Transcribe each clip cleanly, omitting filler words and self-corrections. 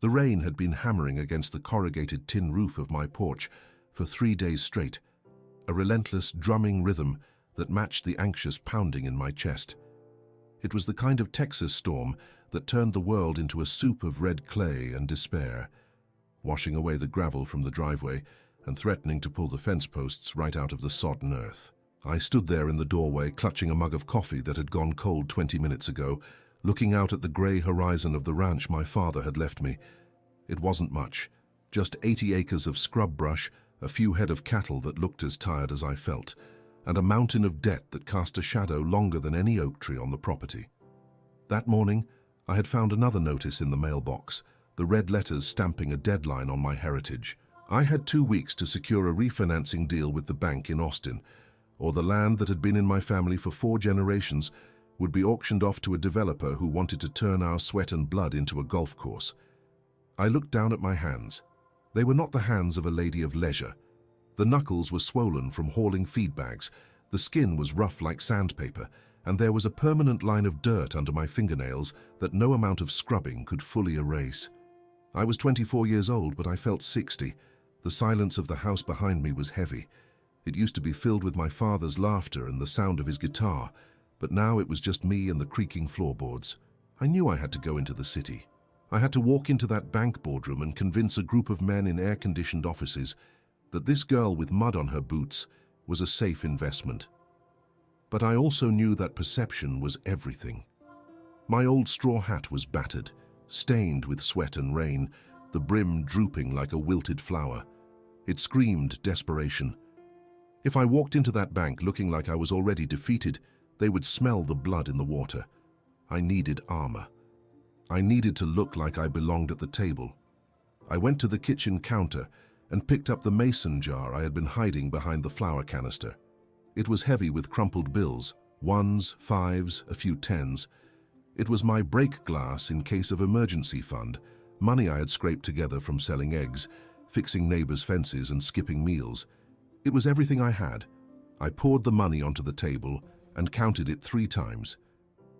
The rain had been hammering against the corrugated tin roof of my porch for 3 days straight, a relentless drumming rhythm that matched the anxious pounding in my chest. It was the kind of Texas storm that turned the world into a soup of red clay and despair, washing away the gravel from the driveway and threatening to pull the fence posts right out of the sodden earth. I stood there in the doorway, clutching a mug of coffee that had gone cold 20 minutes ago, looking out at the grey horizon of the ranch my father had left me. It wasn't much, just 80 acres of scrub brush, a few head of cattle that looked as tired as I felt, and a mountain of debt that cast a shadow longer than any oak tree on the property. That morning, I had found another notice in the mailbox, the red letters stamping a deadline on my heritage. I had 2 weeks to secure a refinancing deal with the bank in Austin, or the land that had been in my family for 4 generations would be auctioned off to a developer who wanted to turn our sweat and blood into a golf course. I looked down at my hands. They were not the hands of a lady of leisure. The knuckles were swollen from hauling feed bags, the skin was rough like sandpaper, and there was a permanent line of dirt under my fingernails that no amount of scrubbing could fully erase. I was 24 years old, but I felt 60. The silence of the house behind me was heavy. It used to be filled with my father's laughter and the sound of his guitar, but now it was just me and the creaking floorboards. I knew I had to go into the city. I had to walk into that bank boardroom and convince a group of men in air-conditioned offices that this girl with mud on her boots was a safe investment. But I also knew that perception was everything. My old straw hat was battered, stained with sweat and rain, the brim drooping like a wilted flower. It screamed desperation. If I walked into that bank looking like I was already defeated, they would smell the blood in the water. I needed armor. I needed to look like I belonged at the table. I went to the kitchen counter and picked up the mason jar I had been hiding behind the flour canister. It was heavy with crumpled bills, 1s, 5s, a few 10s. It was my break glass in case of emergency fund, money I had scraped together from selling eggs, fixing neighbors' fences and skipping meals. It was everything I had. I poured the money onto the table and counted it 3 times.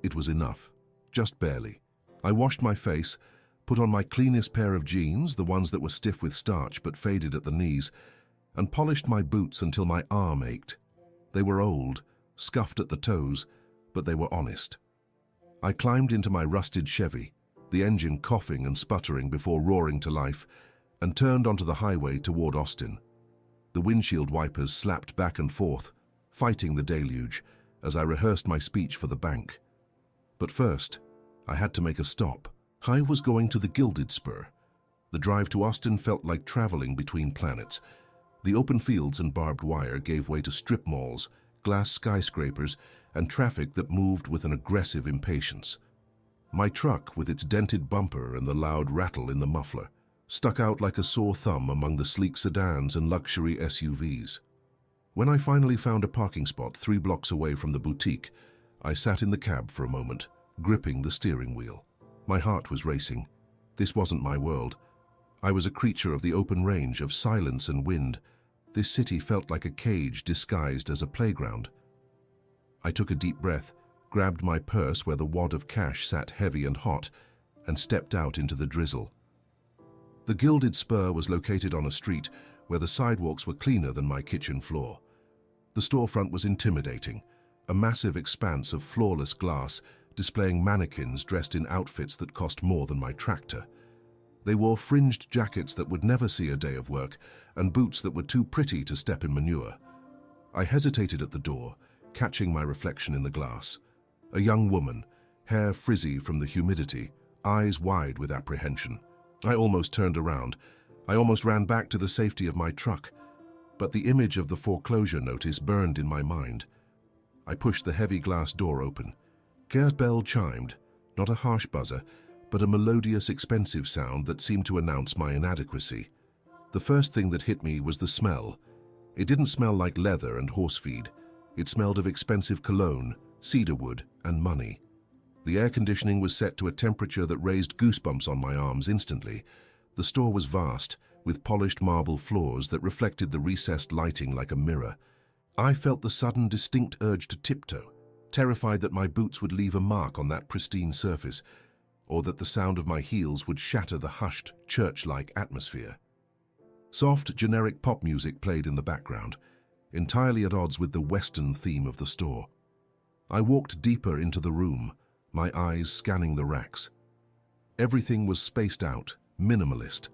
It was enough, just barely. I washed my face, put on my cleanest pair of jeans, the ones that were stiff with starch but faded at the knees, and polished my boots until my arm ached. They were old, scuffed at the toes, but they were honest. I climbed into my rusted Chevy, the engine coughing and sputtering before roaring to life, and turned onto the highway toward Austin. The windshield wipers slapped back and forth, fighting the deluge, as I rehearsed my speech for the bank. But first, I had to make a stop. I was going to the Gilded Spur. The drive to Austin felt like traveling between planets. The open fields and barbed wire gave way to strip malls, glass skyscrapers, and traffic that moved with an aggressive impatience. My truck, with its dented bumper and the loud rattle in the muffler, stuck out like a sore thumb among the sleek sedans and luxury SUVs. When I finally found a parking spot 3 blocks away from the boutique, I sat in the cab for a moment, gripping the steering wheel. My heart was racing. This wasn't my world. I was a creature of the open range, of silence and wind. This city felt like a cage disguised as a playground. I took a deep breath, grabbed my purse where the wad of cash sat heavy and hot, and stepped out into the drizzle. The Gilded Spur was located on a street where the sidewalks were cleaner than my kitchen floor. The storefront was intimidating, a massive expanse of flawless glass displaying mannequins dressed in outfits that cost more than my tractor. They wore fringed jackets that would never see a day of work and boots that were too pretty to step in manure. I hesitated at the door, catching my reflection in the glass. A young woman, hair frizzy from the humidity, eyes wide with apprehension. I almost turned around. I almost ran back to the safety of my truck, but the image of the foreclosure notice burned in my mind. I pushed the heavy glass door open. Care's bell chimed, not a harsh buzzer, but a melodious, expensive sound that seemed to announce my inadequacy. The first thing that hit me was the smell. It didn't smell like leather and horse feed. It smelled of expensive cologne, cedarwood, and money. The air conditioning was set to a temperature that raised goosebumps on my arms instantly. The store was vast, with polished marble floors that reflected the recessed lighting like a mirror. I felt the sudden, distinct urge to tiptoe, terrified that my boots would leave a mark on that pristine surface. or that the sound of my heels would shatter the hushed, church-like atmosphere. Soft, generic pop music played in the background, entirely at odds with the Western theme of the store. I walked deeper into the room, my eyes scanning the racks. Everything was spaced out, minimalist.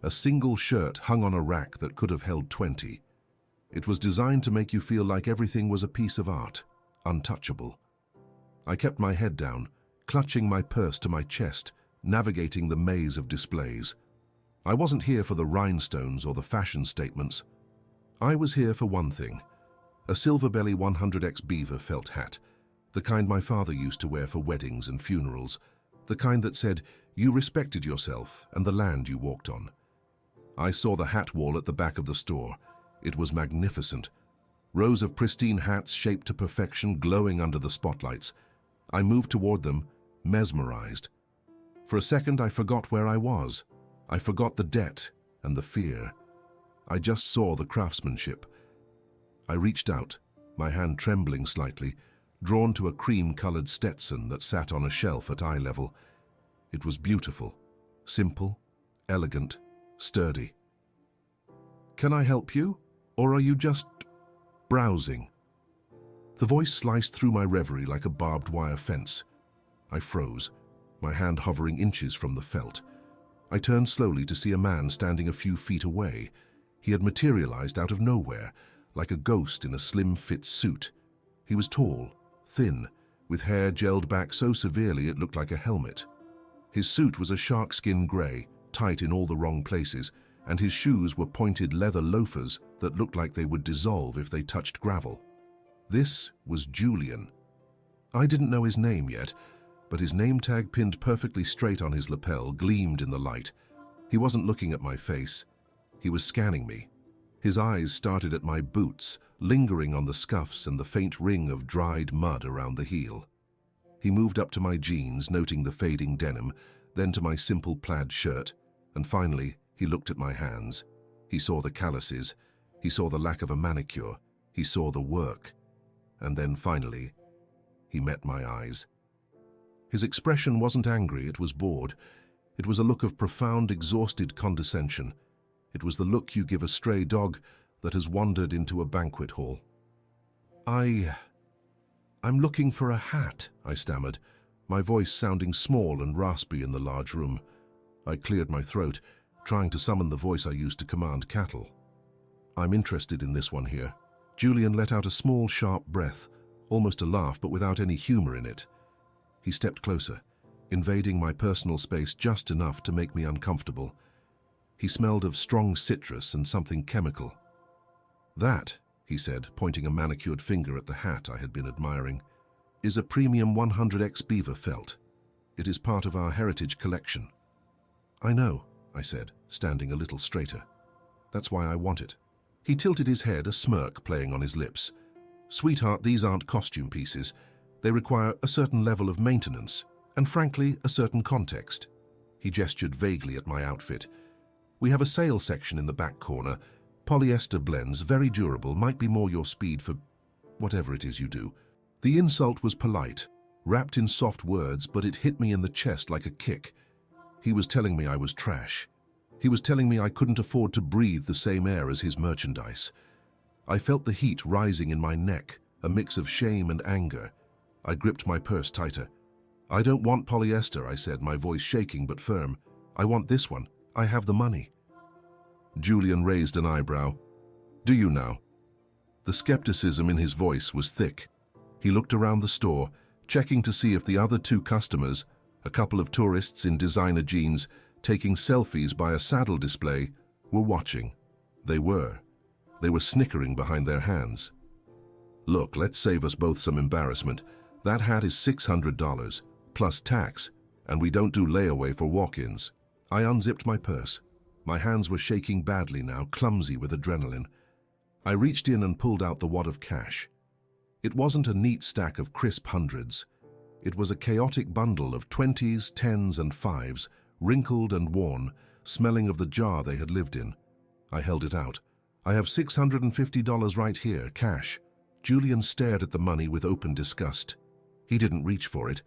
A single shirt hung on a rack that could have held 20. It was designed to make you feel like everything was a piece of art, untouchable. I kept my head down, clutching my purse to my chest, navigating the maze of displays. I wasn't here for the rhinestones or the fashion statements. I was here for one thing, a Silverbelly 100X beaver felt hat, the kind my father used to wear for weddings and funerals, the kind that said, "You respected yourself and the land you walked on." I saw the hat wall at the back of the store. It was magnificent. Rows of pristine hats shaped to perfection glowing under the spotlights. I moved toward them, mesmerized. For a second, I forgot where I was. I forgot the debt and the fear. I just saw the craftsmanship. I reached out, my hand trembling slightly, drawn to a cream-colored Stetson that sat on a shelf at eye level. It was beautiful, simple, elegant, sturdy. "Can I help you, or are you just browsing?" The voice sliced through my reverie like a barbed wire fence. I froze, my hand hovering inches from the felt. I turned slowly to see a man standing a few feet away. He had materialized out of nowhere, like a ghost in a slim-fit suit. He was tall, thin, with hair gelled back so severely it looked like a helmet. His suit was a sharkskin gray, tight in all the wrong places, and his shoes were pointed leather loafers that looked like they would dissolve if they touched gravel. This was Julian. I didn't know his name yet, but his name tag pinned perfectly straight on his lapel gleamed in the light. He wasn't looking at my face. He was scanning me. His eyes started at my boots, lingering on the scuffs and the faint ring of dried mud around the heel. He moved up to my jeans, noting the fading denim, then to my simple plaid shirt, and finally, he looked at my hands. He saw the calluses. He saw the lack of a manicure. He saw the work. And then finally, he met my eyes. His expression wasn't angry, it was bored. It was a look of profound, exhausted condescension. It was the look you give a stray dog that has wandered into a banquet hall. I'm looking for a hat," I stammered, my voice sounding small and raspy in the large room. I cleared my throat, trying to summon the voice I used to command cattle. "I'm interested in this one here." Julian let out a small, sharp breath, almost a laugh, but without any humor in it. He stepped closer, invading my personal space just enough to make me uncomfortable. He smelled of strong citrus and something chemical. "That," he said, pointing a manicured finger at the hat I had been admiring, "is a premium 100X beaver felt. It is part of our heritage collection." "I know," I said, standing a little straighter. "That's why I want it." He tilted his head, a smirk playing on his lips. "Sweetheart, these aren't costume pieces. They require a certain level of maintenance, and frankly, a certain context." He gestured vaguely at my outfit. "We have a sale section in the back corner. Polyester blends, very durable, might be more your speed for whatever it is you do." The insult was polite, wrapped in soft words, but it hit me in the chest like a kick. He was telling me I was trash. He was telling me I couldn't afford to breathe the same air as his merchandise. I felt the heat rising in my neck, a mix of shame and anger. I gripped my purse tighter. "I don't want polyester," I said, my voice shaking but firm. "I want this one. I have the money." Julian raised an eyebrow. "Do you now?" The skepticism in his voice was thick. He looked around the store, checking to see if the other two customers, a couple of tourists in designer jeans, taking selfies by a saddle display, were watching. They were. They were snickering behind their hands. "Look, let's save us both some embarrassment. That hat is $600, plus tax, and we don't do layaway for walk-ins." I unzipped my purse. My hands were shaking badly now, clumsy with adrenaline. I reached in and pulled out the wad of cash. It wasn't a neat stack of crisp hundreds. It was a chaotic bundle of 20s, 10s, and 5s, wrinkled and worn, smelling of the jar they had lived in. I held it out. "I have $650 right here, cash." Julian stared at the money with open disgust. He didn't reach for it.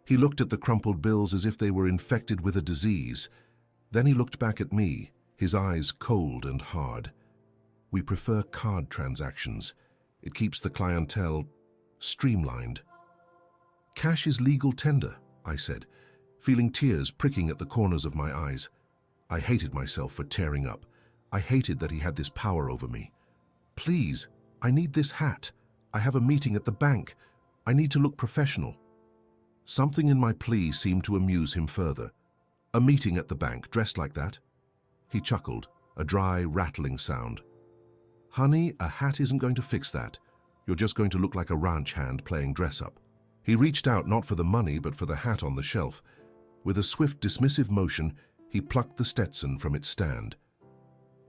He looked at the crumpled bills as if they were infected with a disease. Then he looked back at me, his eyes cold and hard. We prefer card transactions. It keeps the clientele streamlined. Cash is legal tender, I said, feeling tears pricking at the corners of my eyes. I hated myself for tearing up. I hated that he had this power over me. Please, I need this hat. I have a meeting at the bank. I need to look professional. Something in my plea seemed to amuse him further. A meeting at the bank, dressed like that? He chuckled, a dry, rattling sound. Honey, a hat isn't going to fix that. You're just going to look like a ranch hand playing dress-up. He reached out not for the money, but for the hat on the shelf. With a swift, dismissive motion, he plucked the Stetson from its stand.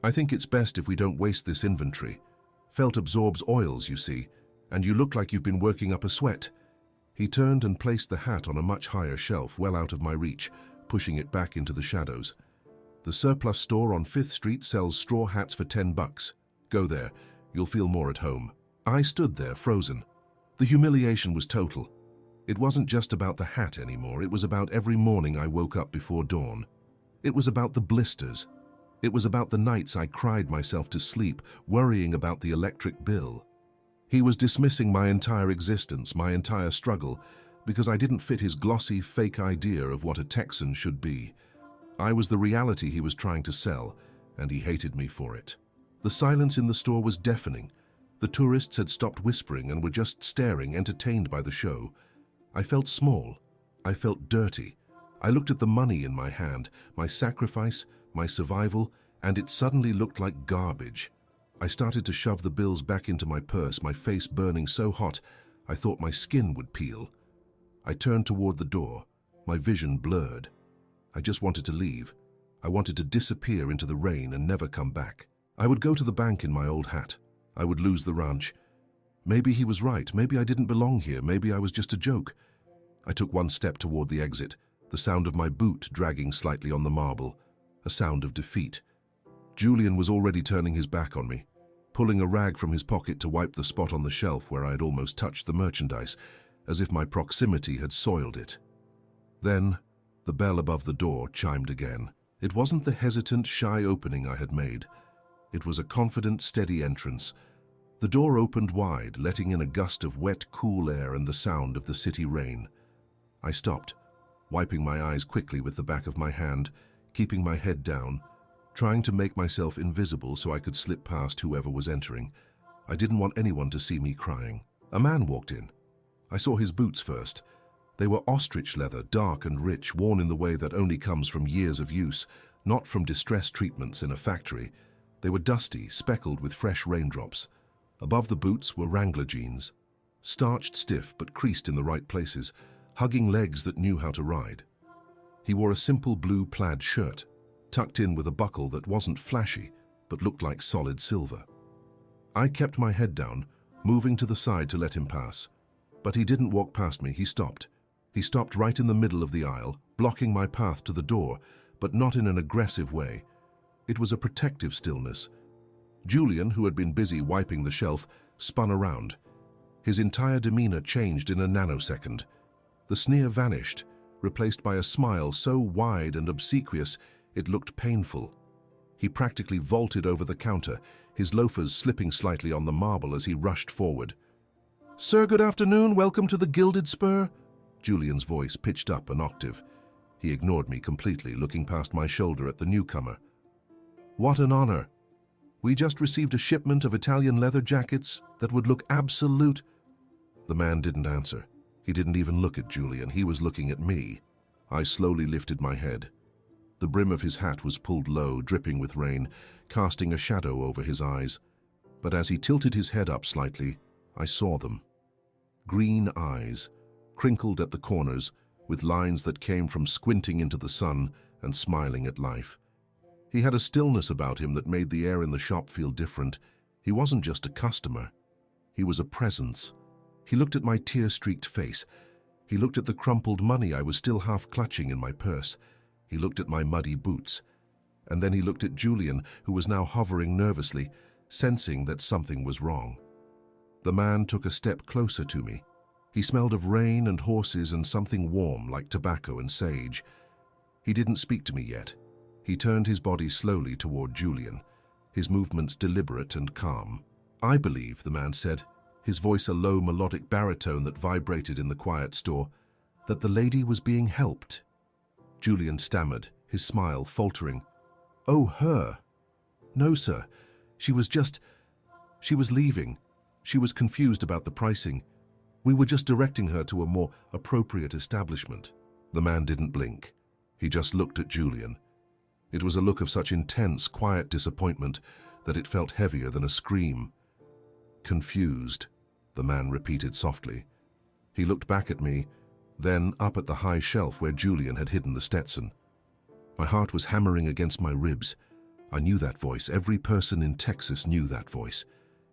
I think it's best if we don't waste this inventory. Felt absorbs oils, you see, and you look like you've been working up a sweat. He turned and placed the hat on a much higher shelf, well out of my reach, pushing it back into the shadows. The surplus store on 5th Street sells straw hats for $10. Go there. You'll feel more at home. I stood there, frozen. The humiliation was total. It wasn't just about the hat anymore. It was about every morning I woke up before dawn. It was about the blisters. It was about the nights I cried myself to sleep, worrying about the electric bill. He was dismissing my entire existence, my entire struggle, because I didn't fit his glossy, fake idea of what a Texan should be. I was the reality he was trying to sell, and he hated me for it. The silence in the store was deafening. The tourists had stopped whispering and were just staring, entertained by the show. I felt small. I felt dirty. I looked at the money in my hand, my sacrifice, my survival, and it suddenly looked like garbage. I started to shove the bills back into my purse, my face burning so hot I thought my skin would peel. I turned toward the door, my vision blurred. I just wanted to leave. I wanted to disappear into the rain and never come back. I would go to the bank in my old hat. I would lose the ranch. Maybe he was right. Maybe I didn't belong here. Maybe I was just a joke. I took one step toward the exit, the sound of my boot dragging slightly on the marble, a sound of defeat. Julian was already turning his back on me, pulling a rag from his pocket to wipe the spot on the shelf where I had almost touched the merchandise, as if my proximity had soiled it. Then, the bell above the door chimed again. It wasn't the hesitant, shy opening I had made. It was a confident, steady entrance. The door opened wide, letting in a gust of wet, cool air and the sound of the city rain. I stopped, wiping my eyes quickly with the back of my hand, keeping my head down, trying to make myself invisible so I could slip past whoever was entering. I didn't want anyone to see me crying. A man walked in. I saw his boots first. They were ostrich leather, dark and rich, worn in the way that only comes from years of use, not from distress treatments in a factory. They were dusty, speckled with fresh raindrops. Above the boots were Wrangler jeans, starched stiff but creased in the right places, hugging legs that knew how to ride. He wore a simple blue plaid shirt, tucked in with a buckle that wasn't flashy, but looked like solid silver. I kept my head down, moving to the side to let him pass. But he didn't walk past me, he stopped. He stopped right in the middle of the aisle, blocking my path to the door, but not in an aggressive way. It was a protective stillness. Julian, who had been busy wiping the shelf, spun around. His entire demeanor changed in a nanosecond. The sneer vanished, replaced by a smile so wide and obsequious it looked painful. He practically vaulted over the counter, his loafers slipping slightly on the marble as he rushed forward. "Sir, good afternoon. Welcome to the Gilded Spur." Julian's voice pitched up an octave. He ignored me completely, looking past my shoulder at the newcomer. "What an honor. We just received a shipment of Italian leather jackets that would look absolute." The man didn't answer. He didn't even look at Julian. He was looking at me. I slowly lifted my head. The brim of his hat was pulled low, dripping with rain, casting a shadow over his eyes. But as he tilted his head up slightly, I saw them. Green eyes, crinkled at the corners, with lines that came from squinting into the sun and smiling at life. He had a stillness about him that made the air in the shop feel different. He wasn't just a customer. He was a presence. He looked at my tear-streaked face. He looked at the crumpled money I was still half clutching in my purse. He looked at my muddy boots. And then he looked at Julian, who was now hovering nervously, sensing that something was wrong. The man took a step closer to me. He smelled of rain and horses and something warm like tobacco and sage. He didn't speak to me yet. He turned his body slowly toward Julian, his movements deliberate and calm. "I believe," the man said, his voice a low melodic baritone that vibrated in the quiet store, "that the lady was being helped." Julian stammered, his smile faltering. "Oh, her? No, sir. She was leaving. She was confused about the pricing. We were just directing her to a more appropriate establishment." The man didn't blink. He just looked at Julian. It was a look of such intense, quiet disappointment that it felt heavier than a scream. "Confused," the man repeated softly. He looked back at me, then up at the high shelf where Julian had hidden the Stetson. My heart was hammering against my ribs. I knew that voice. Every person in Texas knew that voice.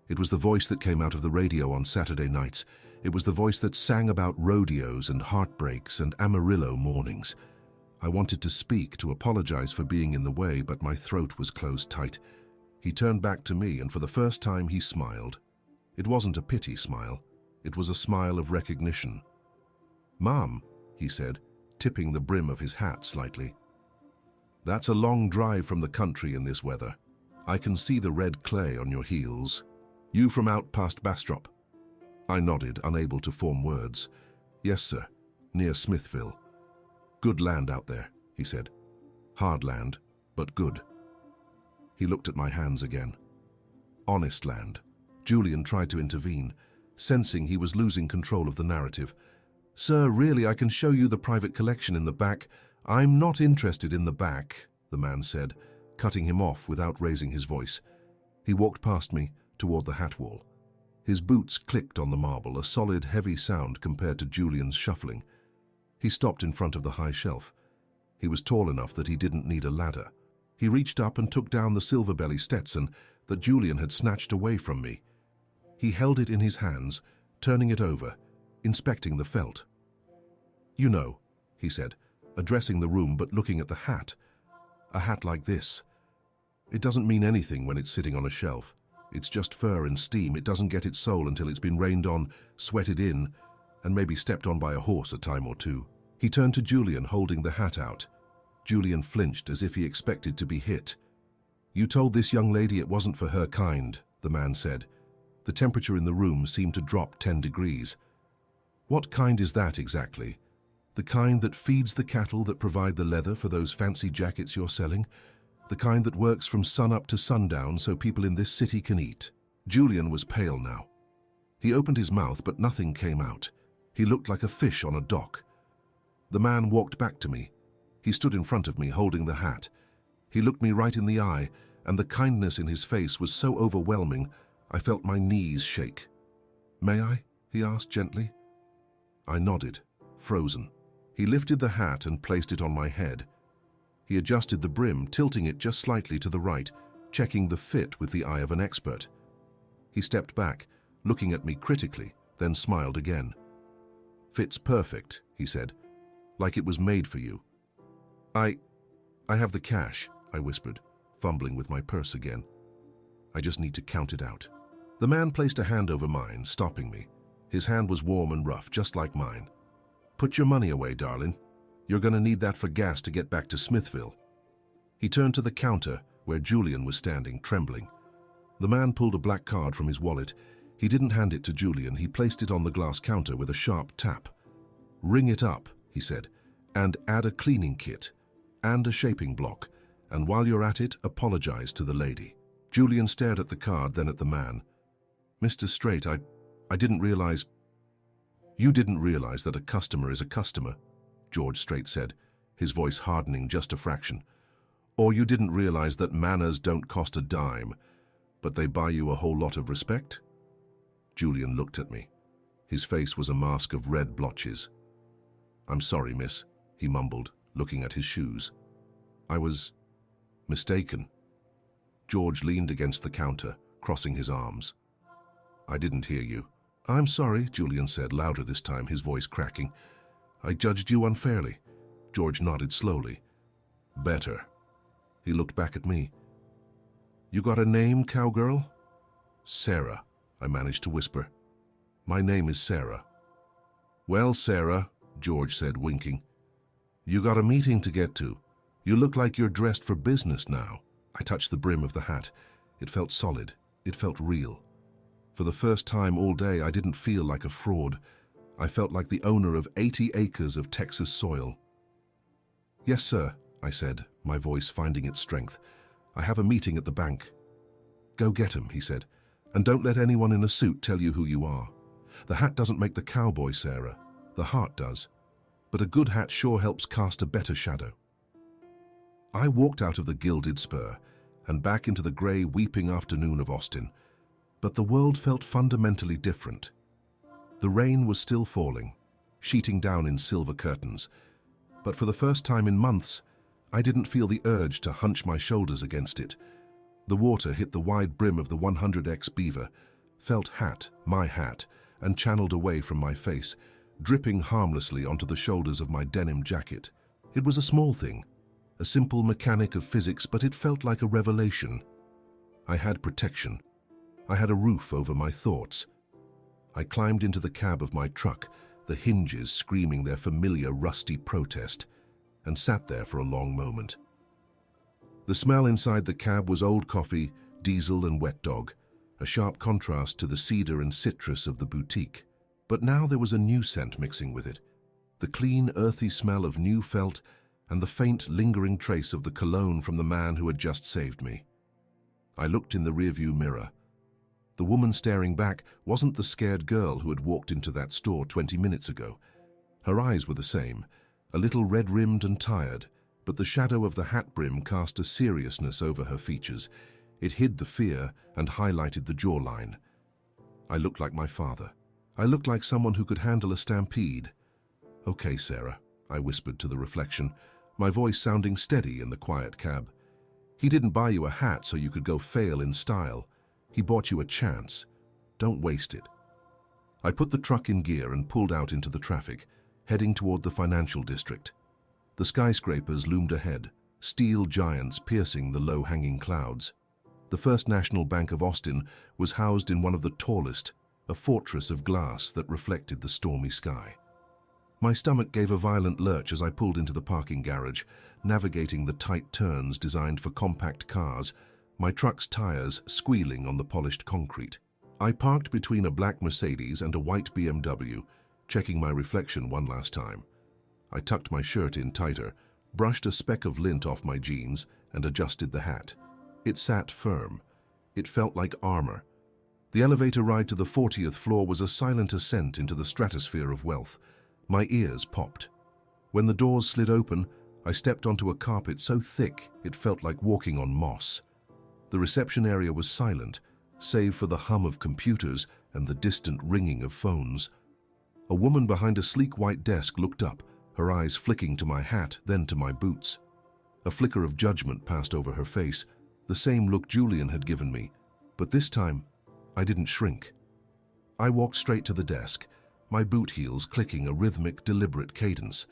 It was the voice that came out of the radio on Saturday nights. It was the voice that sang about rodeos and heartbreaks and Amarillo mornings. I wanted to speak, to apologize for being in the way, but my throat was closed tight. He turned back to me, and for the first time he smiled. It wasn't a pity smile. It was a smile of recognition. "Mom," he said, tipping the brim of his hat slightly. "That's a long drive from the country in this weather. I can see the red clay on your heels. You from out past Bastrop?" I nodded, unable to form words. "Yes, sir, near Smithville." "Good land out there," he said. "Hard land, but good." He looked at my hands again. "Honest land." Julian tried to intervene, sensing he was losing control of the narrative. "Sir, really, I can show you the private collection in the back." "I'm not interested in the back," the man said, cutting him off without raising his voice. He walked past me, toward the hat wall. His boots clicked on the marble, a solid, heavy sound compared to Julian's shuffling. He stopped in front of the high shelf. He was tall enough that he didn't need a ladder. He reached up and took down the silver-belly Stetson that Julian had snatched away from me. He held it in his hands, turning it over, inspecting the felt. "You know," he said, addressing the room but looking at the hat. "A hat like this. It doesn't mean anything when it's sitting on a shelf. It's just fur and steam. It doesn't get its soul until it's been rained on, sweated in, and maybe stepped on by a horse a time or two." He turned to Julian, holding the hat out. Julian flinched as if he expected to be hit. "You told this young lady it wasn't for her kind," the man said. The temperature in the room seemed to drop 10 degrees. "What kind is that exactly? The kind that feeds the cattle that provide the leather for those fancy jackets you're selling? The kind that works from sunup to sundown so people in this city can eat?" Julian was pale now. He opened his mouth, but nothing came out. He looked like a fish on a dock. The man walked back to me. He stood in front of me, holding the hat. He looked me right in the eye, and the kindness in his face was so overwhelming, I felt my knees shake. "May I?" he asked gently. I nodded, frozen. He lifted the hat and placed it on my head. He adjusted the brim, tilting it just slightly to the right, checking the fit with the eye of an expert. He stepped back, looking at me critically, then smiled again. "Fits perfect," he said, "like it was made for you." I have the cash," I whispered, fumbling with my purse again. "I just need to count it out." The man placed a hand over mine, stopping me. His hand was warm and rough, just like mine. "Put your money away, darling. You're going to need that for gas to get back to Smithville." He turned to the counter, where Julian was standing, trembling. The man pulled a black card from his wallet. He didn't hand it to Julian. He placed it on the glass counter with a sharp tap. "Ring it up," he said, "and add a cleaning kit and a shaping block. And while you're at it, apologize to the lady." Julian stared at the card, then at the man. "Mr. Strait, I didn't realize—" "You didn't realize that a customer is a customer," George Strait said, his voice hardening just a fraction. "Or you didn't realize that manners don't cost a dime, but they buy you a whole lot of respect?" Julian looked at me. His face was a mask of red blotches. "I'm sorry, miss," he mumbled, looking at his shoes. "I was mistaken." George leaned against the counter, crossing his arms. "I didn't hear you." "I'm sorry," Julian said, louder this time, his voice cracking. "I judged you unfairly." George nodded slowly. "Better." He looked back at me. "You got a name, cowgirl?" "Sarah," I managed to whisper. "My name is Sarah." "Well, Sarah," George said, winking, "you got a meeting to get to. You look like you're dressed for business now." I touched the brim of the hat. It felt solid. It felt real. For the first time all day, I didn't feel like a fraud. I felt like the owner of 80 acres of Texas soil. "Yes, sir," I said, my voice finding its strength. "I have a meeting at the bank." "Go get him," he said, "and don't let anyone in a suit tell you who you are. The hat doesn't make the cowboy, Sarah. The heart does. But a good hat sure helps cast a better shadow." I walked out of the gilded spur and back into the grey, weeping afternoon of Austin. But the world felt fundamentally different. The rain was still falling, sheeting down in silver curtains. But for the first time in months, I didn't feel the urge to hunch my shoulders against it. The water hit the wide brim of the 100X Beaver, felt my hat, and channeled away from my face, dripping harmlessly onto the shoulders of my denim jacket. It was a small thing, a simple mechanic of physics, but it felt like a revelation. I had protection. I had a roof over my thoughts. I climbed into the cab of my truck, the hinges screaming their familiar rusty protest, and sat there for a long moment. The smell inside the cab was old coffee, diesel, and wet dog, a sharp contrast to the cedar and citrus of the boutique. But now there was a new scent mixing with it, the clean, earthy smell of new felt and the faint, lingering trace of the cologne from the man who had just saved me. I looked in the rearview mirror. The woman staring back wasn't the scared girl who had walked into that store 20 minutes ago. Her eyes were the same, a little red-rimmed and tired, but the shadow of the hat brim cast a seriousness over her features. It hid the fear and highlighted the jawline. I looked like my father. I looked like someone who could handle a stampede. "Okay, Sarah," I whispered to the reflection, my voice sounding steady in the quiet cab. "He didn't buy you a hat so you could go fail in style. He bought you a chance. Don't waste it." I put the truck in gear and pulled out into the traffic, heading toward the financial district. The skyscrapers loomed ahead, steel giants piercing the low-hanging clouds. The First National Bank of Austin was housed in one of the tallest, a fortress of glass that reflected the stormy sky. My stomach gave a violent lurch as I pulled into the parking garage, navigating the tight turns designed for compact cars, my truck's tires squealing on the polished concrete. I parked between a black Mercedes and a white BMW, checking my reflection one last time. I tucked my shirt in tighter, brushed a speck of lint off my jeans, and adjusted the hat. It sat firm. It felt like armor. The elevator ride to the 40th floor was a silent ascent into the stratosphere of wealth. My ears popped. When the doors slid open, I stepped onto a carpet so thick it felt like walking on moss. The reception area was silent, save for the hum of computers and the distant ringing of phones. A woman behind a sleek white desk looked up, her eyes flicking to my hat, then to my boots. A flicker of judgment passed over her face, the same look Julian had given me, but this time I didn't shrink. I walked straight to the desk, my boot heels clicking a rhythmic, deliberate cadence.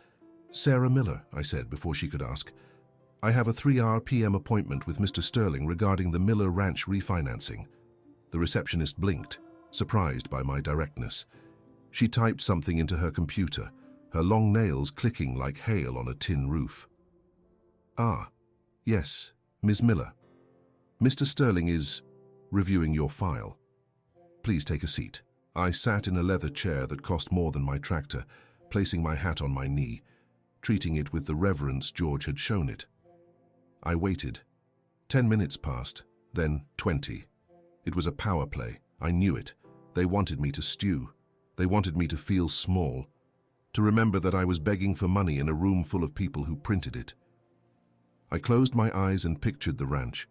"Sarah Miller," I said before she could ask. "I have a 3 p.m. appointment with Mr. Sterling regarding the Miller Ranch refinancing." The receptionist blinked, surprised by my directness. She typed something into her computer, her long nails clicking like hail on a tin roof. "Ah, yes, Ms. Miller. Mr. Sterling is reviewing your file. Please take a seat." I sat in a leather chair that cost more than my tractor, placing my hat on my knee, treating it with the reverence George had shown it. I waited. 10 minutes passed, then 20. It was a power play. I knew it. They wanted me to stew. They wanted me to feel small, to remember that I was begging for money in a room full of people who printed it. I closed my eyes and pictured the ranch.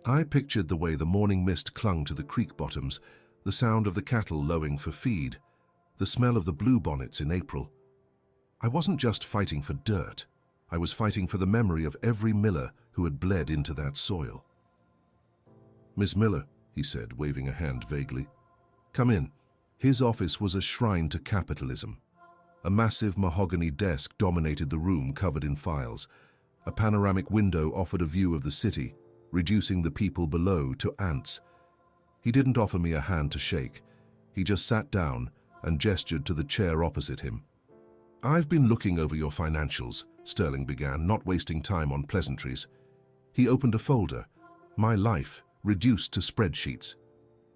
I pictured the way the morning mist clung to the creek bottoms, the sound of the cattle lowing for feed, the smell of the bluebonnets in April. I wasn't just fighting for dirt. I was fighting for the memory of every miller who had bled into that soil. "Miss Miller," he said, waving a hand vaguely. "Come in." His office was a shrine to capitalism. A massive mahogany desk dominated the room, covered in files. A panoramic window offered a view of the city, reducing the people below to ants. He didn't offer me a hand to shake. He just sat down, and gestured to the chair opposite him. "I've been looking over your financials," Sterling began, not wasting time on pleasantries. He opened a folder. My life, reduced to spreadsheets.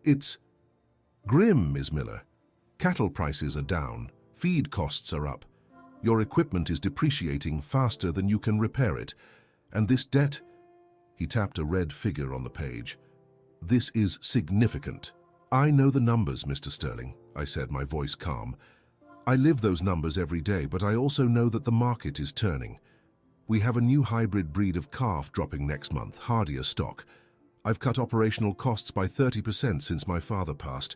"It's grim, Ms. Miller. Cattle prices are down, feed costs are up. Your equipment is depreciating faster than you can repair it. And this debt—" He tapped a red figure on the page. "This is significant." "I know the numbers, Mr. Sterling," I said, my voice calm. "I live those numbers every day, but I also know that the market is turning. We have a new hybrid breed of calf dropping next month, hardier stock. I've cut operational costs by 30% since my father passed.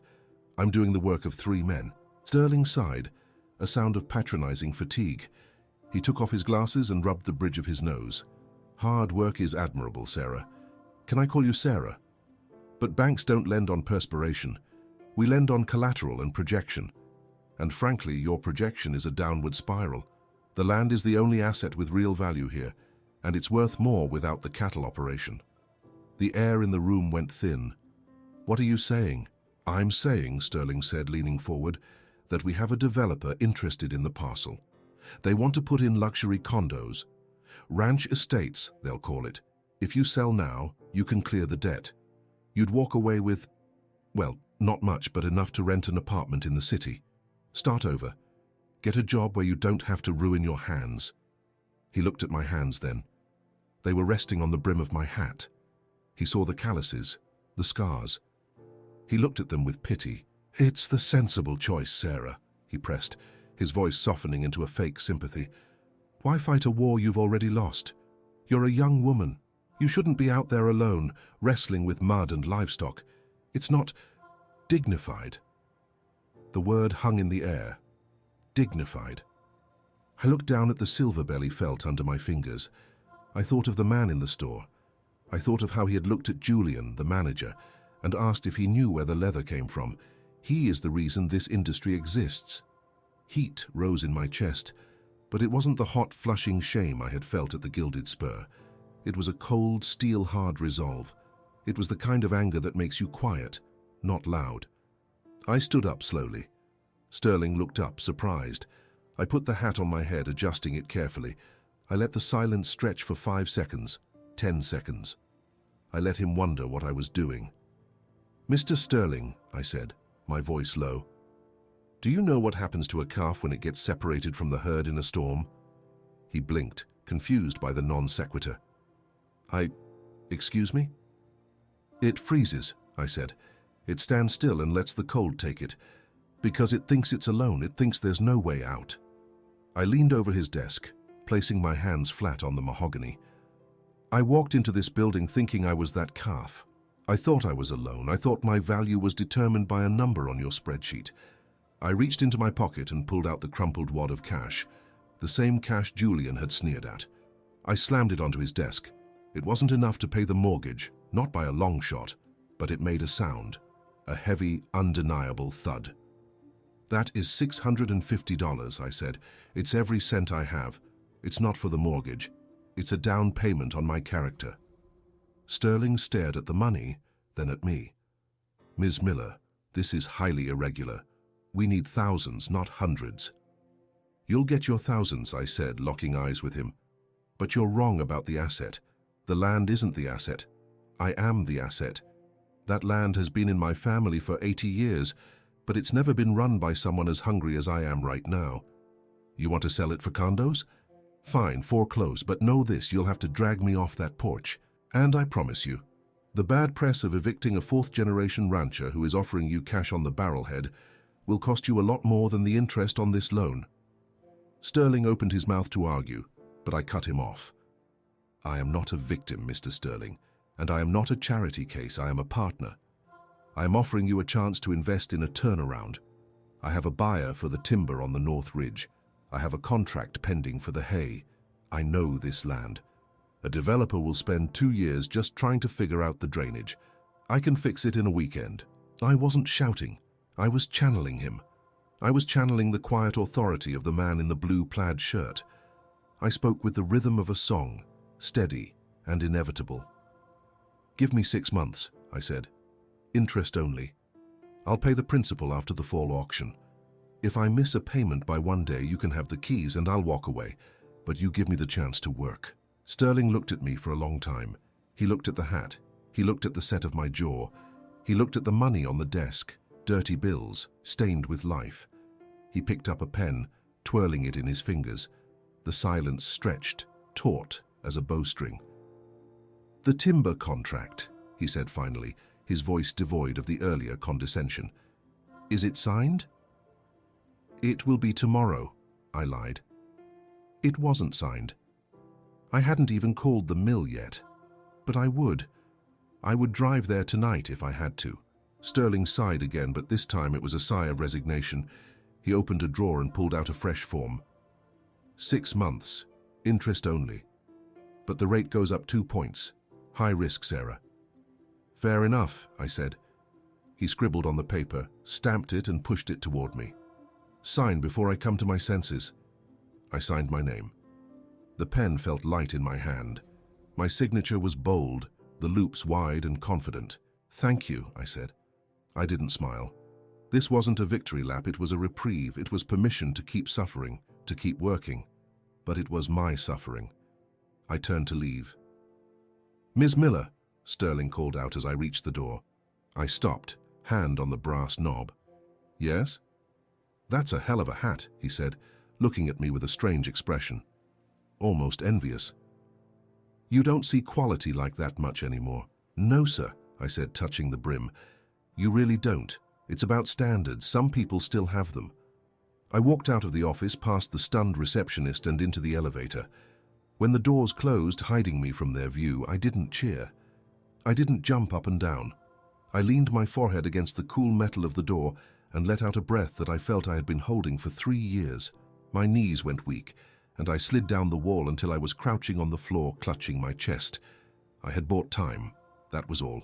I'm doing the work of 3 men. Sterling sighed, a sound of patronizing fatigue. He took off his glasses and rubbed the bridge of his nose. "Hard work is admirable, Sarah. Can I call you Sarah? But banks don't lend on perspiration. We lend on collateral and projection. And frankly, your projection is a downward spiral. The land is the only asset with real value here, and it's worth more without the cattle operation." The air in the room went thin. "What are you saying?" "I'm saying," Sterling said, leaning forward, "that we have a developer interested in the parcel. They want to put in luxury condos. Ranch estates, they'll call it. If you sell now, you can clear the debt. You'd walk away with, well, not much, but enough to rent an apartment in the city. Start over. Get a job where you don't have to ruin your hands." He looked at my hands then. They were resting on the brim of my hat. He saw the calluses, the scars. He looked at them with pity. "It's the sensible choice, Sarah," he pressed, his voice softening into a fake sympathy. "Why fight a war you've already lost? You're a young woman. You shouldn't be out there alone, wrestling with mud and livestock. It's not dignified." The word hung in the air. Dignified. I looked down at the silver belly felt under my fingers. I thought of the man in the store. I thought of how he had looked at Julian, the manager, and asked if he knew where the leather came from. He is the reason this industry exists. Heat rose in my chest, but it wasn't the hot, flushing shame I had felt at the Gilded Spur. It was a cold, steel-hard resolve. It was the kind of anger that makes you quiet, not loud. I stood up slowly. Sterling looked up, surprised. I put the hat on my head, adjusting it carefully. I let the silence stretch for 5 seconds, 10 seconds. I let him wonder what I was doing. "Mr. Sterling," I said, my voice low, "do you know what happens to a calf when it gets separated from the herd in a storm?" He blinked, confused by the non sequitur. Excuse me?" "It freezes," I said. "It stands still and lets the cold take it. Because it thinks it's alone, it thinks there's no way out." I leaned over his desk, placing my hands flat on the mahogany. "I walked into this building thinking I was that calf. I thought I was alone. I thought my value was determined by a number on your spreadsheet. I reached into my pocket and pulled out the crumpled wad of cash, the same cash Julian had sneered at. I slammed it onto his desk. It wasn't enough to pay the mortgage, not by a long shot, but it made a sound, a heavy, undeniable thud. "That is $650, I said. "It's every cent I have. It's not for the mortgage. It's a down payment on my character." Sterling stared at the money, then at me. "Ms. Miller, this is highly irregular. We need thousands, not hundreds." "You'll get your thousands," I said, locking eyes with him. "But you're wrong about the asset. The land isn't the asset. I am the asset. That land has been in my family for 80 years, but it's never been run by someone as hungry as I am right now. You want to sell it for condos? Fine, foreclose, but know this, you'll have to drag me off that porch. And I promise you, the bad press of evicting a 4th-generation rancher who is offering you cash on the barrelhead will cost you a lot more than the interest on this loan." Sterling opened his mouth to argue, but I cut him off. "I am not a victim, Mr. Sterling, and I am not a charity case, I am a partner. I am offering you a chance to invest in a turnaround. I have a buyer for the timber on the North Ridge. I have a contract pending for the hay. I know this land. A developer will spend 2 years just trying to figure out the drainage. I can fix it in a weekend." I wasn't shouting. I was channeling him. I was channeling the quiet authority of the man in the blue plaid shirt. I spoke with the rhythm of a song, steady and inevitable. "Give me 6 months, I said. "Interest only. I'll pay the principal after the fall auction. If I miss a payment by one day, you can have the keys and I'll walk away, but you give me the chance to work." Sterling looked at me for a long time. He looked at the hat. He looked at the set of my jaw. He looked at the money on the desk, dirty bills, stained with life. He picked up a pen, twirling it in his fingers. The silence stretched, taut as a bowstring. "The timber contract," he said finally, his voice devoid of the earlier condescension. "Is it signed?" "It will be tomorrow," I lied. It wasn't signed. I hadn't even called the mill yet. But I would. I would drive there tonight if I had to. Sterling sighed again, but this time it was a sigh of resignation. He opened a drawer and pulled out a fresh form. 6 months, interest only. But the rate goes up 2 points. High risk, Sarah. "Fair enough," I said. He scribbled on the paper, stamped it and pushed it toward me. "Sign before I come to my senses." I signed my name. The pen felt light in my hand. My signature was bold, the loops wide and confident. "Thank you," I said. I didn't smile. This wasn't a victory lap, it was a reprieve. It was permission to keep suffering, to keep working. But it was my suffering. I turned to leave. "Miss Miller," Sterling called out as I reached the door. I stopped, hand on the brass knob. "Yes?" "That's a hell of a hat," he said, looking at me with a strange expression. Almost envious. "You don't see quality like that much anymore." "No, sir," I said, touching the brim. "You really don't. It's about standards. Some people still have them." I walked out of the office, past the stunned receptionist and into the elevator. When the doors closed, hiding me from their view, I didn't cheer. I didn't jump up and down. I leaned my forehead against the cool metal of the door and let out a breath that I felt I had been holding for 3 years. My knees went weak, and I slid down the wall until I was crouching on the floor, clutching my chest. I had bought time, that was all.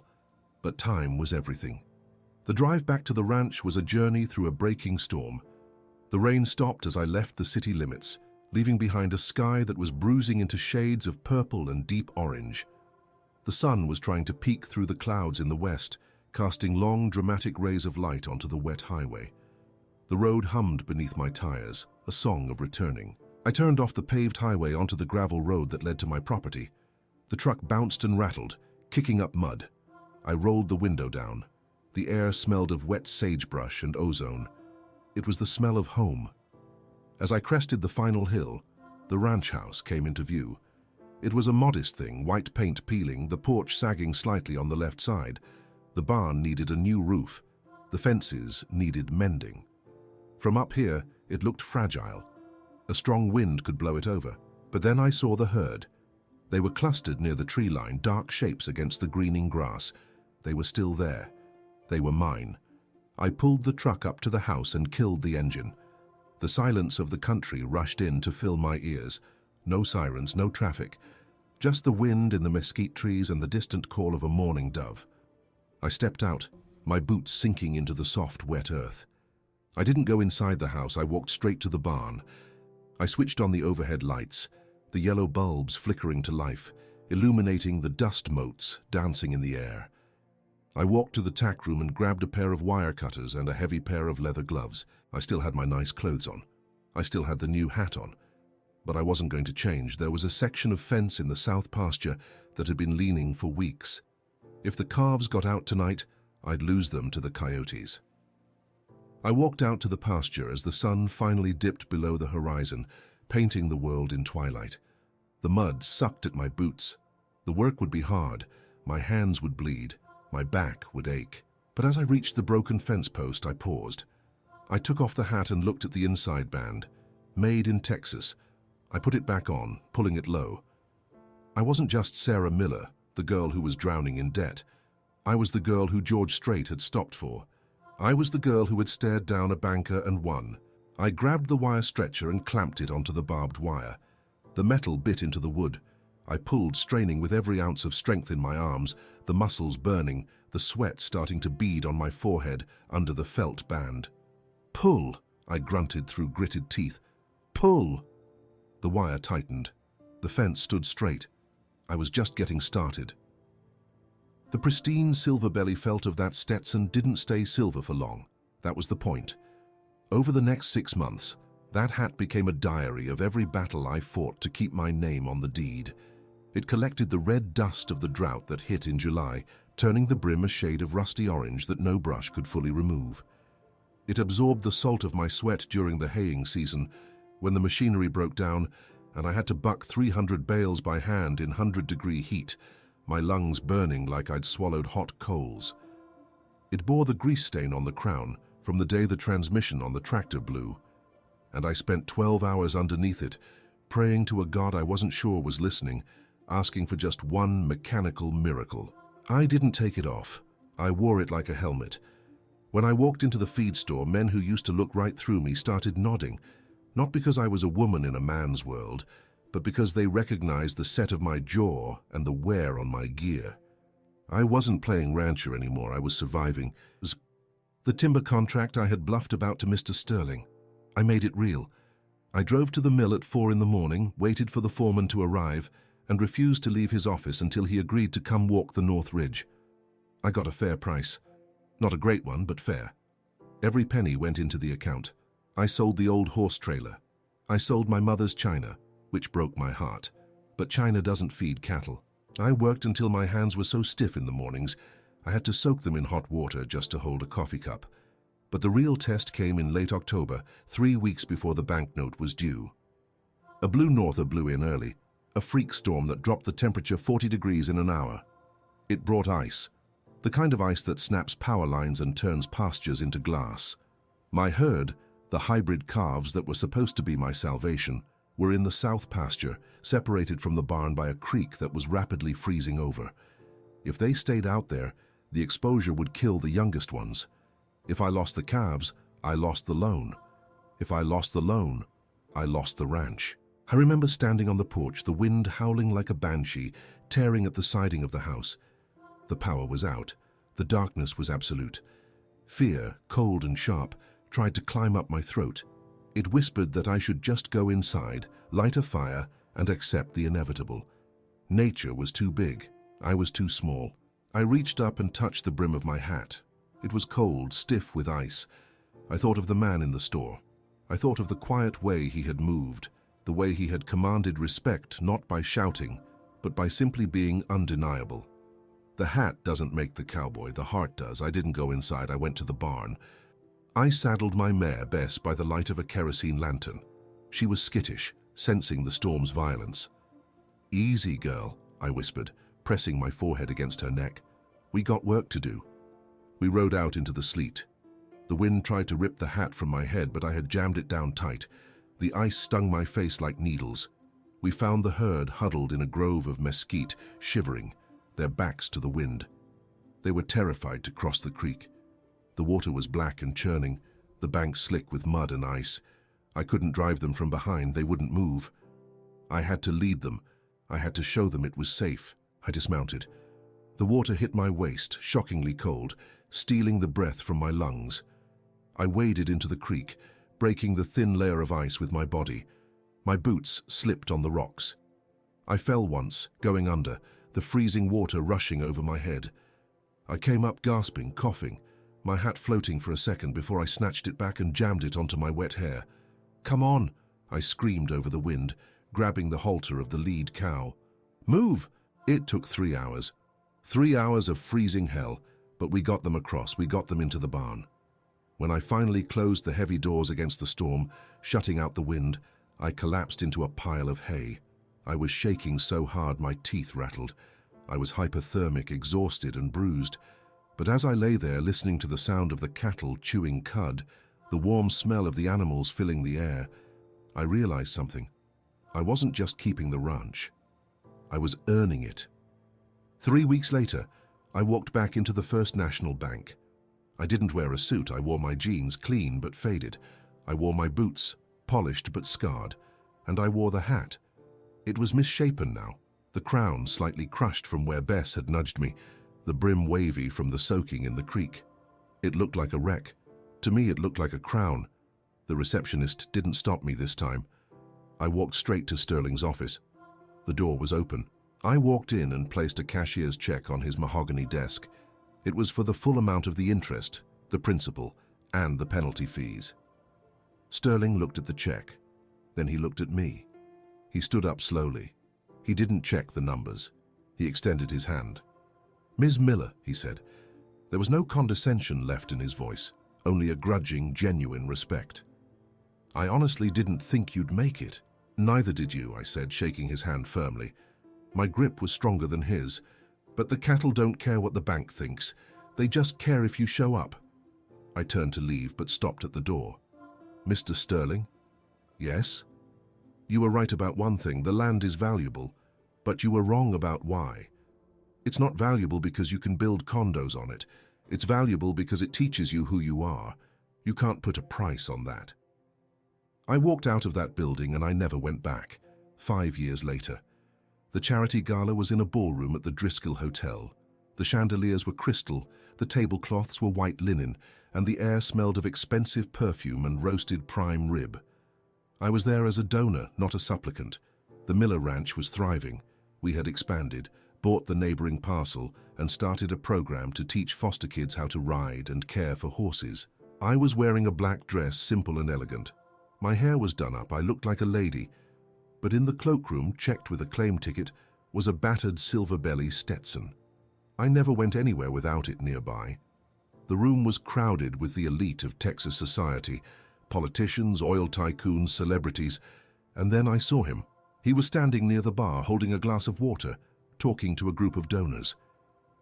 But time was everything. The drive back to the ranch was a journey through a breaking storm. The rain stopped as I left the city limits, leaving behind a sky that was bruising into shades of purple and deep orange. The sun was trying to peek through the clouds in the west, casting long, dramatic rays of light onto the wet highway. The road hummed beneath my tires, a song of returning. I turned off the paved highway onto the gravel road that led to my property. The truck bounced and rattled, kicking up mud. I rolled the window down. The air smelled of wet sagebrush and ozone. It was the smell of home. As I crested the final hill, the ranch house came into view. It was a modest thing, white paint peeling, the porch sagging slightly on the left side. The barn needed a new roof. The fences needed mending. From up here, it looked fragile. A strong wind could blow it over. But then I saw the herd. They were clustered near the tree line, dark shapes against the greening grass. They were still there. They were mine. I pulled the truck up to the house and killed the engine. The silence of the country rushed in to fill my ears. No sirens, no traffic. Just the wind in the mesquite trees and the distant call of a mourning dove. I stepped out, my boots sinking into the soft, wet earth. I didn't go inside the house, I walked straight to the barn. I switched on the overhead lights, the yellow bulbs flickering to life, illuminating the dust motes dancing in the air. I walked to the tack room and grabbed a pair of wire cutters and a heavy pair of leather gloves. I still had my nice clothes on. I still had the new hat on. But I wasn't going to change. There was a section of fence in the south pasture that had been leaning for weeks. If the calves got out tonight, I'd lose them to the coyotes. I walked out to the pasture as the sun finally dipped below the horizon, painting the world in twilight. The mud sucked at my boots. The work would be hard. My hands would bleed. My back would ache. But as I reached the broken fence post, I paused. I took off the hat and looked at the inside band. Made in Texas. I put it back on, pulling it low. I wasn't just Sarah Miller, the girl who was drowning in debt. I was the girl who George Strait had stopped for. I was the girl who had stared down a banker and won. I grabbed the wire stretcher and clamped it onto the barbed wire. The metal bit into the wood. I pulled, straining with every ounce of strength in my arms, the muscles burning, the sweat starting to bead on my forehead under the felt band. "Pull," I grunted through gritted teeth. "Pull!" The wire tightened. The fence stood straight. I was just getting started. The pristine silver belly felt of that Stetson didn't stay silver for long. That was the point. Over the next 6 months, that hat became a diary of every battle I fought to keep my name on the deed. It collected the red dust of the drought that hit in July, turning the brim a shade of rusty orange that no brush could fully remove. It absorbed the salt of my sweat during the haying season, when the machinery broke down and I had to buck 300 bales by hand in 100-degree heat, my lungs burning like I'd swallowed hot coals. It bore the grease stain on the crown from the day the transmission on the tractor blew, and I spent 12 hours underneath it, praying to a God I wasn't sure was listening, asking for just one mechanical miracle. I didn't take it off. I wore it like a helmet. When I walked into the feed store, men who used to look right through me started nodding, not because I was a woman in a man's world, but because they recognized the set of my jaw and the wear on my gear. I wasn't playing rancher anymore, I was surviving. The timber contract I had bluffed about to Mr. Sterling. I made it real. I drove to the mill at 4 in the morning, waited for the foreman to arrive, and refused to leave his office until he agreed to come walk the North Ridge. I got a fair price. Not a great one, but fair. Every penny went into the account. I sold the old horse trailer. I sold my mother's china, which broke my heart. But china doesn't feed cattle. I worked until my hands were so stiff in the mornings, I had to soak them in hot water just to hold a coffee cup. But the real test came in late October, 3 weeks before the banknote was due. A blue norther blew in early, a freak storm that dropped the temperature 40 degrees in an hour. It brought ice, the kind of ice that snaps power lines and turns pastures into glass. My herd, the hybrid calves that were supposed to be my salvation, were in the south pasture, separated from the barn by a creek that was rapidly freezing over. If they stayed out there, the exposure would kill the youngest ones. If I lost the calves, I lost the loan. If I lost the loan, I lost the ranch. I remember standing on the porch, the wind howling like a banshee, tearing at the siding of the house. The power was out. The darkness was absolute. Fear, cold and sharp, tried to climb up my throat. It whispered that I should just go inside, light a fire, and accept the inevitable. Nature was too big. I was too small. I reached up and touched the brim of my hat. It was cold, stiff with ice. I thought of the man in the store. I thought of the quiet way he had moved, the way he had commanded respect not by shouting, but by simply being undeniable. The hat doesn't make the cowboy, the heart does. I didn't go inside, I went to the barn. I saddled my mare, Bess, by the light of a kerosene lantern. She was skittish, sensing the storm's violence. "Easy, girl," I whispered, pressing my forehead against her neck. "We got work to do." We rode out into the sleet. The wind tried to rip the hat from my head, but I had jammed it down tight. The ice stung my face like needles. We found the herd huddled in a grove of mesquite, shivering, their backs to the wind. They were terrified to cross the creek. The water was black and churning, the banks slick with mud and ice. I couldn't drive them from behind, they wouldn't move. I had to lead them. I had to show them it was safe. I dismounted. The water hit my waist, shockingly cold, stealing the breath from my lungs. I waded into the creek, breaking the thin layer of ice with my body. My boots slipped on the rocks. I fell once, going under, the freezing water rushing over my head. I came up gasping, coughing, my hat floating for a second before I snatched it back and jammed it onto my wet hair. "Come on," I screamed over the wind, grabbing the halter of the lead cow. "Move!" It took 3 hours. 3 hours of freezing hell, but we got them across, we got them into the barn. When I finally closed the heavy doors against the storm, shutting out the wind, I collapsed into a pile of hay. I was shaking so hard my teeth rattled. I was hypothermic, exhausted and bruised. But as I lay there listening to the sound of the cattle chewing cud, the warm smell of the animals filling the air, I realized something. I wasn't just keeping the ranch. I was earning it. 3 weeks later, I walked back into the First National Bank. I didn't wear a suit. I wore my jeans, clean but faded. I wore my boots, polished but scarred. And I wore the hat. It was misshapen now, the crown slightly crushed from where Bess had nudged me, the brim wavy from the soaking in the creek. It looked like a wreck. To me, it looked like a crown. The receptionist didn't stop me this time. I walked straight to Sterling's office. The door was open. I walked in and placed a cashier's check on his mahogany desk. It was for the full amount of the interest, the principal, and the penalty fees. Sterling looked at the check. Then he looked at me. He stood up slowly. He didn't check the numbers. He extended his hand. "Ms. Miller," he said. There was no condescension left in his voice, only a grudging, genuine respect. "I honestly didn't think you'd make it." "Neither did you," I said, shaking his hand firmly. My grip was stronger than his. "But the cattle don't care what the bank thinks. They just care if you show up." I turned to leave, but stopped at the door. "Mr. Sterling?" "Yes?" "You were right about one thing. The land is valuable. But you were wrong about why. It's not valuable because you can build condos on it. It's valuable because it teaches you who you are. You can't put a price on that." I walked out of that building and I never went back. 5 years later. The charity gala was in a ballroom at the Driscoll Hotel. The chandeliers were crystal, the tablecloths were white linen, and the air smelled of expensive perfume and roasted prime rib. I was there as a donor, not a supplicant. The Miller Ranch was thriving. We had expanded, bought the neighboring parcel, and started a program to teach foster kids how to ride and care for horses. I was wearing a black dress, simple and elegant. My hair was done up, I looked like a lady. But in the cloakroom, checked with a claim ticket, was a battered silver belly Stetson. I never went anywhere without it nearby. The room was crowded with the elite of Texas society, politicians, oil tycoons, celebrities, and then I saw him. He was standing near the bar, holding a glass of water, talking to a group of donors.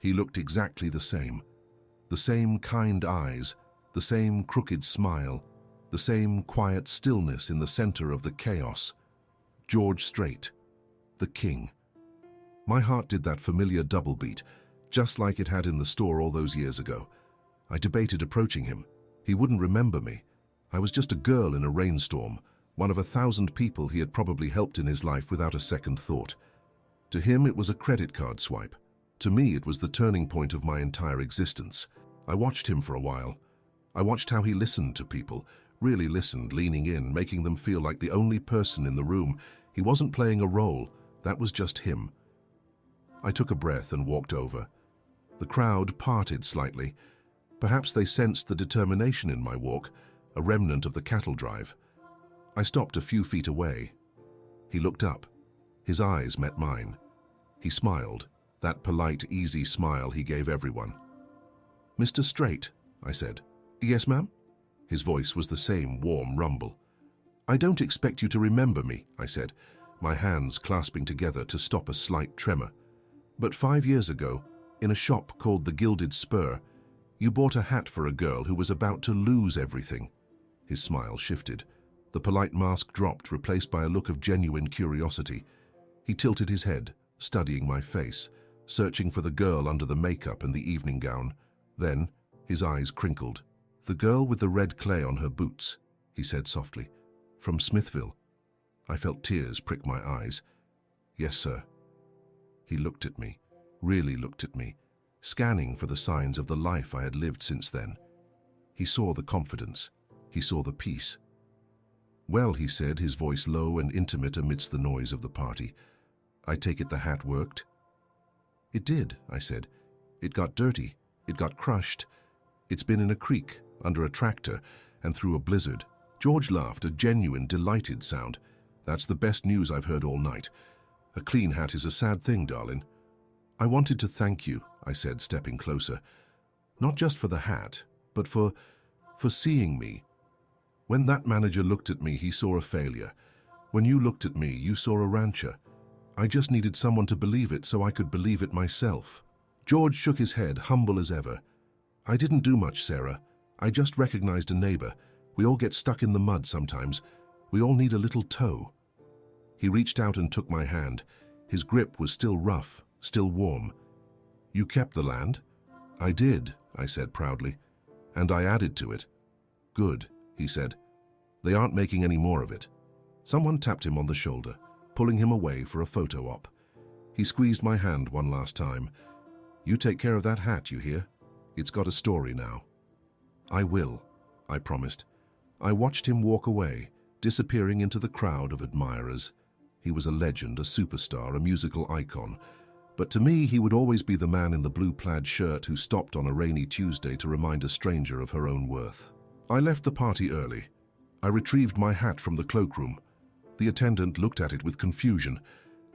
He looked exactly the same kind eyes, the same crooked smile, the same quiet stillness in the center of the chaos. George Strait, the king. My heart did that familiar double beat, just like it had in the store all those years ago. I debated approaching him. He wouldn't remember me. I was just a girl in a rainstorm, one of 1,000 people he had probably helped in his life without a second thought. To him, it was a credit card swipe. To me, it was the turning point of my entire existence. I watched him for a while. I watched how he listened to people, really listened, leaning in, making them feel like the only person in the room. He wasn't playing a role. That was just him. I took a breath and walked over. The crowd parted slightly. Perhaps they sensed the determination in my walk, a remnant of the cattle drive. I stopped a few feet away. He looked up. His eyes met mine. He smiled, that polite, easy smile he gave everyone. "Mr. Strait," I said. "Yes, ma'am?" His voice was the same warm rumble. "I don't expect you to remember me," I said, my hands clasping together to stop a slight tremor. "But 5 years ago, in a shop called the Gilded Spur, you bought a hat for a girl who was about to lose everything." His smile shifted. The polite mask dropped, replaced by a look of genuine curiosity. He tilted his head, studying my face, searching for the girl under the makeup and the evening gown. Then, his eyes crinkled. "The girl with the red clay on her boots," he said softly. "From Smithville." I felt tears prick my eyes. "Yes, sir." He looked at me, really looked at me, scanning for the signs of the life I had lived since then. He saw the confidence. He saw the peace. "Well," he said, his voice low and intimate amidst the noise of the party, "I take it the hat worked?" "It did," I said. "It got dirty. It got crushed. It's been in a creek, under a tractor, and through a blizzard." George laughed, a genuine, delighted sound. "That's the best news I've heard all night. A clean hat is a sad thing, darling." "I wanted to thank you," I said, stepping closer. "Not just for the hat, but for seeing me. When that manager looked at me, he saw a failure. When you looked at me, you saw a rancher. I just needed someone to believe it so I could believe it myself." George shook his head, humble as ever. "I didn't do much, Sarah. I just recognized a neighbor. We all get stuck in the mud sometimes. We all need a little toe." He reached out and took my hand. His grip was still rough, still warm. "You kept the land?" "I did," I said proudly. "And I added to it." "Good," he said. "They aren't making any more of it." Someone tapped him on the shoulder, pulling him away for a photo op. He squeezed my hand one last time. "You take care of that hat, you hear? It's got a story now." "I will," I promised. I watched him walk away, disappearing into the crowd of admirers. He was a legend, a superstar, a musical icon. But to me, he would always be the man in the blue plaid shirt who stopped on a rainy Tuesday to remind a stranger of her own worth. I left the party early. I retrieved my hat from the cloakroom. The attendant looked at it with confusion.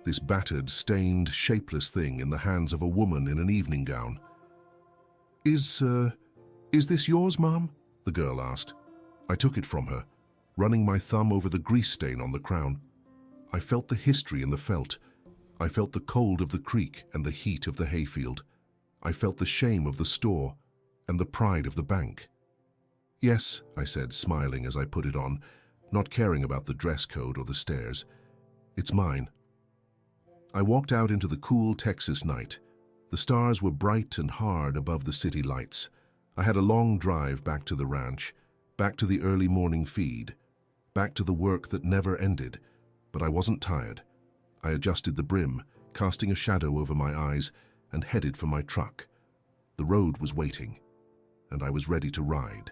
This battered, stained, shapeless thing in the hands of a woman in an evening gown. Is this yours, Ma'am?" the girl asked. I took it from her, running my thumb over the grease stain on the crown. I felt the history in the felt. I felt the cold of the creek and the heat of the hayfield. I felt the shame of the store and the pride of the bank. "Yes," I said, smiling as I put it on, not caring about the dress code or the stairs. "It's mine." I walked out into the cool Texas night. The stars were bright and hard above the city lights. I had a long drive back to the ranch, back to the early morning feed, back to the work that never ended, but I wasn't tired. I adjusted the brim, casting a shadow over my eyes, and headed for my truck. The road was waiting, and I was ready to ride.